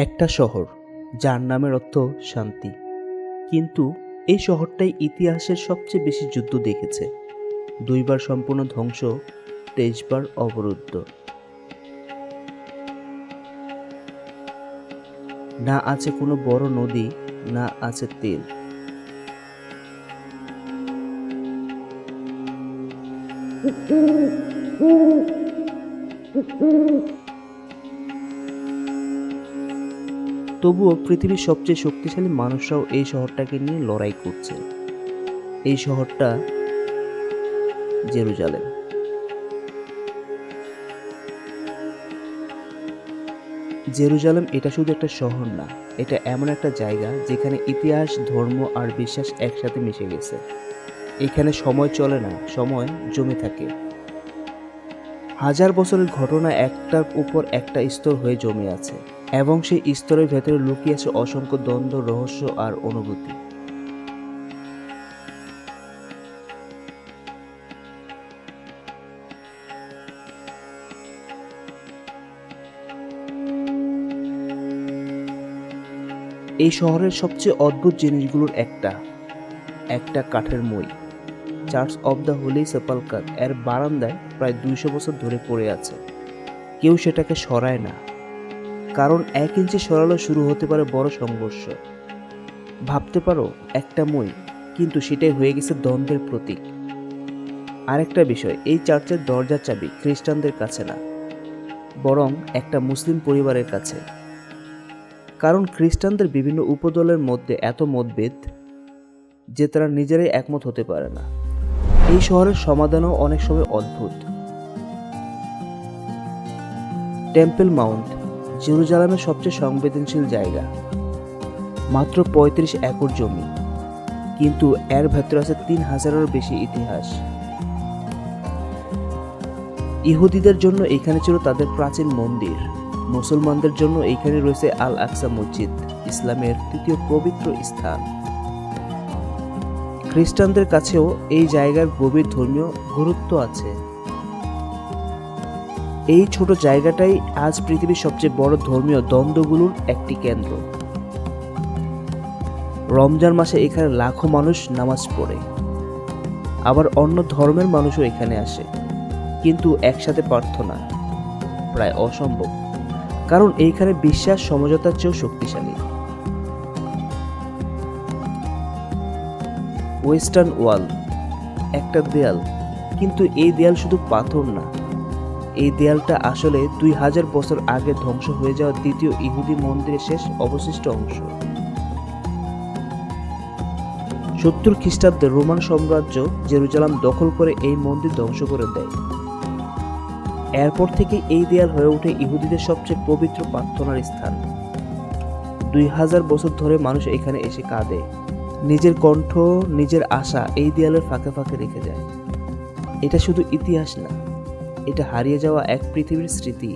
একটা শহর যার নামের অর্থ শান্তি, কিন্তু এই শহরটাই ইতিহাসের সবচেয়ে বেশি যুদ্ধ দেখেছে। 2বার সম্পূর্ণ ধ্বংস, 23বার অবরুদ্ধ। না আছে কোনো বড় নদী, না আছে তেল। তবুও পৃথিবীর সবচেয়ে শক্তিশালী মানুষরাও এই শহরটাকে নিয়ে লড়াই করছে। এই শহরটা জেরুজালেম। জেরুজালেম এটা শুধু একটা শহর না, এটা এমন একটা জায়গা যেখানে ইতিহাস, ধর্ম আর বিশ্বাস একসাথে মিশে গেছে। এখানে সময় চলে না, সময় জমে থাকে। হাজার বছরের ঘটনা একটার উপর একটা স্তর হয়ে জমে আছে, এবং সেই স্তরের ভেতরে লুকিয়ে আছে অসংখ্য দ্বন্দ্ব, রহস্য আর অনুভূতি। এই শহরের সবচেয়ে অদ্ভুত জিনিসগুলোর একটা কাঠের মই, চার্চ অব দ্য হোলি সেপালকার এর বারান্দায় প্রায় 200 বছর ধরে পড়ে আছে। কেউ সেটাকে সরায় না, কারণ 1 ইঞ্চি সরালেও শুরু হতে পারে বড় সংঘর্ষ। ভাবতে পারো, একটা মই, কিন্তু সেটাই হয়ে গেছে দ্বন্দ্বের প্রতীক। আরেকটা বিষয়, এই চার্চের দরজার চাবি খ্রিস্টানদের কাছে না, বরং একটা মুসলিম পরিবারের কাছে। কারণ খ্রিস্টানদের বিভিন্ন উপদলের মধ্যে এত মতভেদ যে তারা নিজেরাই একমত হতে পারে না। এই শহরের সমাধানও অনেক সময় অদ্ভুত। টেম্পল মাউন্ট জেরুজালেমের সবচেয়ে সংবেদনশীল জায়গা। মাত্র 35 একর জমি, কিন্তু এর ভেতরে আছে 3000-এরও বেশি ইতিহাস। ইহুদিদের জন্য এখানে ছিল তাদের প্রাচীন মন্দির, মুসলমানদের জন্য এখানে রয়েছে আল আকসা মসজিদ, ইসলামের তৃতীয় পবিত্র স্থান। খ্রিস্টানদের কাছেও এই জায়গার গভীর ধর্মীয় গুরুত্ব আছে। এই ছোট জায়গাটাই আজ পৃথিবীর সবচেয়ে বড় ধর্মীয় দ্বন্দ্বগুলোর একটি কেন্দ্র। রমজান মাসে এখানে লাখো মানুষ নামাজ পড়ে, আবার অন্য ধর্মের মানুষও এখানে আসে, কিন্তু একসাথে প্রার্থনা প্রায় অসম্ভব, কারণ এইখানে বিশ্বাস সমঝোতার চেয়েও শক্তিশালী। ওয়েস্টার্ন ওয়াল একটা দেয়াল, কিন্তু এই দেয়াল শুধু পাথর না, এই দেয়ালটা আসলে 2000 বছর আগে ধ্বংস হয়ে যাওয়া দ্বিতীয় ইহুদি মন্দিরের শেষ অবশিষ্ট অংশ। 70 খ্রিস্টাব্দে রোমান সাম্রাজ্য জেরুজালেম দখল করে এই মন্দির ধ্বংস করে দেয়। এরপর থেকে এই দেয়াল হয়ে ওঠে ইহুদিদের সবচেয়ে পবিত্র প্রার্থনার স্থান। 2000 বছর ধরে মানুষ এখানে এসে কাঁদে, নিজের কণ্ঠ, নিজের আশা এই দেয়ালের ফাঁকে ফাঁকে রেখে যায়। এটা শুধু ইতিহাস না, এটা হারিয়ে যাওয়া এক পৃথিবীর স্মৃতি।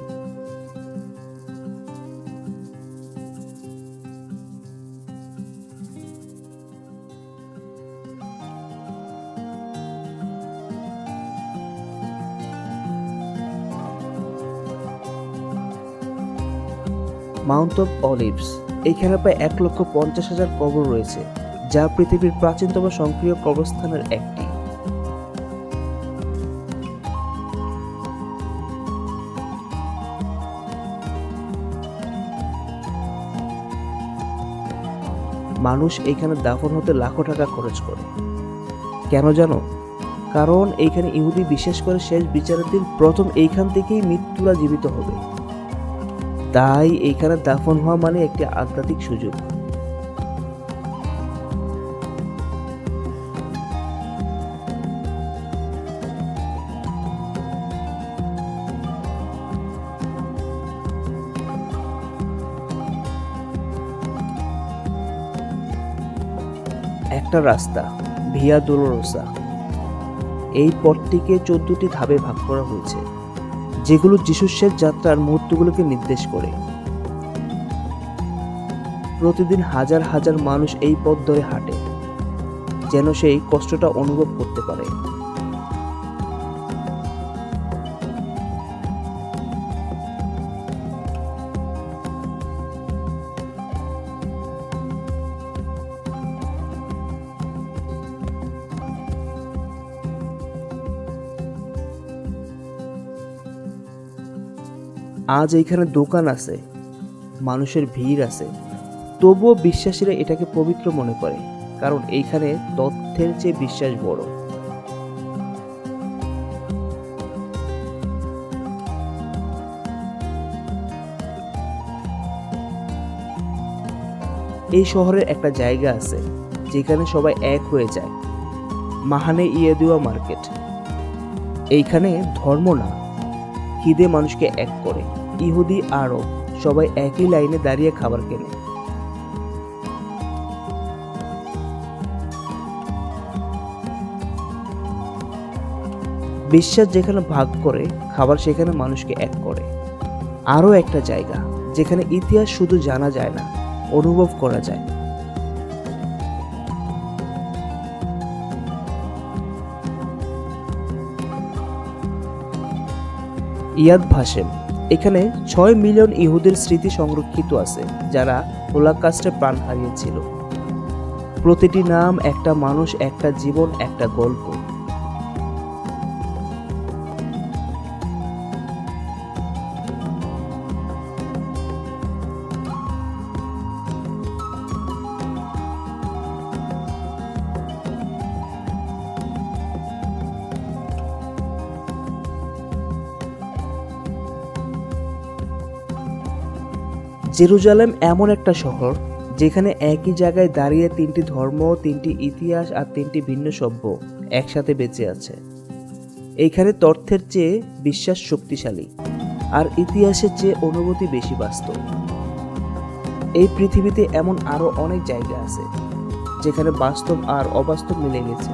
মাউন্ট অফ অলিভস, এখানে প্রায় 1,50,000 কবর রয়েছে, যা পৃথিবীর প্রাচীনতম সক্রিয় কবরস্থানের একটি। মানুষ এখানে দাফন হতে লাখো টাকা খরচ করে। কেন জানো? কারণ এইখানে ইহুদি বিশ্বাস করে শেষ বিচারের দিন প্রথম এইখান থেকেই মৃত্যুরা জীবিত হবে। তাই এইখানে দাফন হওয়া মানে একটি আধ্যাত্মিক সুযোগ। একটা রাস্তা, ভিয়া দোলোরোসা, এই পথটিকে 14টি ধাপে ভাগ করা হয়েছে, যেগুলো যিশুর শেষ যাত্রার মুহূর্তগুলোকে নির্দেশ করে। প্রতিদিন হাজার হাজার মানুষ এই পথ ধরে হাঁটে, যেন সেই কষ্টটা অনুভব করতে পারে। আজ এইখানে দোকান আছে, মানুষের ভিড় আছে, তবুও বিশ্বাসীরা এটাকে পবিত্র মনে করে, কারণ এইখানে তথ্যের চেয়ে বিশ্বাস বড়। এই শহরের একটা জায়গা আছে যেখানে সবাই এক হয়ে যায়, মাহানে ইয়েদুয়া মার্কেট। এইখানে ধর্ম না, খিদে মানুষকে এক করে। ইহুদি আরব সবাই একই লাইনে দাঁড়িয়ে খাবার কেনে। বিশ্বাস যেখানে ভাগ করে, খাবার সেখানে মানুষকে এক করে। আরও একটা জায়গা যেখানে ইতিহাস শুধু জানা যায় না, অনুভব করা যায়। ইয়াদ ভাশেম। এখানে 6 মিলিয়ন ইহুদের স্মৃতি সংরক্ষিত আছে, যারা হোলোকাস্টে প্রাণ হারিয়েছিল। প্রতিটি নাম একটা মানুষ, একটা জীবন, একটা গল্প। জেরুজালেম এমন একটা শহর যেখানে একই জায়গায় দাঁড়িয়ে 3টি ধর্ম, 3টি ইতিহাস আর 3টি ভিন্ন সভ্য একসাথে বেঁচে আছে। এইখানে তথ্যের চেয়ে বিশ্বাস শক্তিশালী, আর ইতিহাসের চেয়ে অনুভূতি বেশি বাস্তব। এই পৃথিবীতে এমন আরো অনেক জায়গা আছে যেখানে বাস্তব আর অবাস্তব মিলে গেছে।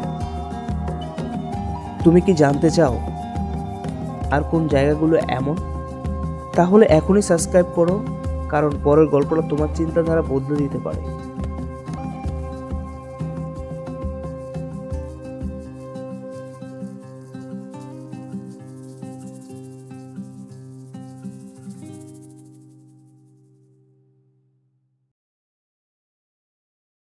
তুমি কি জানতে চাও আর কোন জায়গাগুলো এমন? তাহলে এখনই সাবস্ক্রাইব করো, কারণ পরের গল্পটা তোমার চিন্তাধারা বদলে দিতে পারে।